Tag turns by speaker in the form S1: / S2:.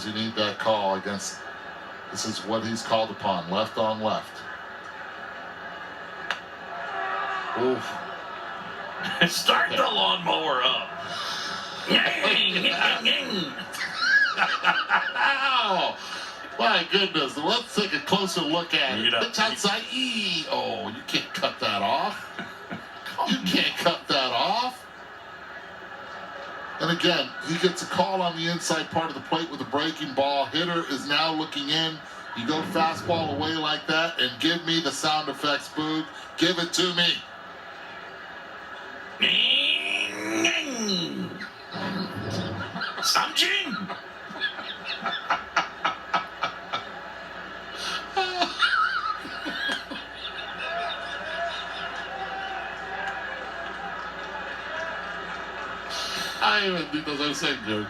S1: You need that call against. This is what he's called upon. Left on left. Oof.
S2: Start the lawnmower up.
S1: Oh, my goodness. Let's take a closer look at it. Pitch outside. Oh, you can't cut that off. You can't cut that off. And again, he gets a call on the inside part of the plate with a breaking ball. Hitter is now looking in. You go fastball away like that and give me the sound effects, Boog. Give it to me.
S2: Something.
S1: I even think those are the same, dude.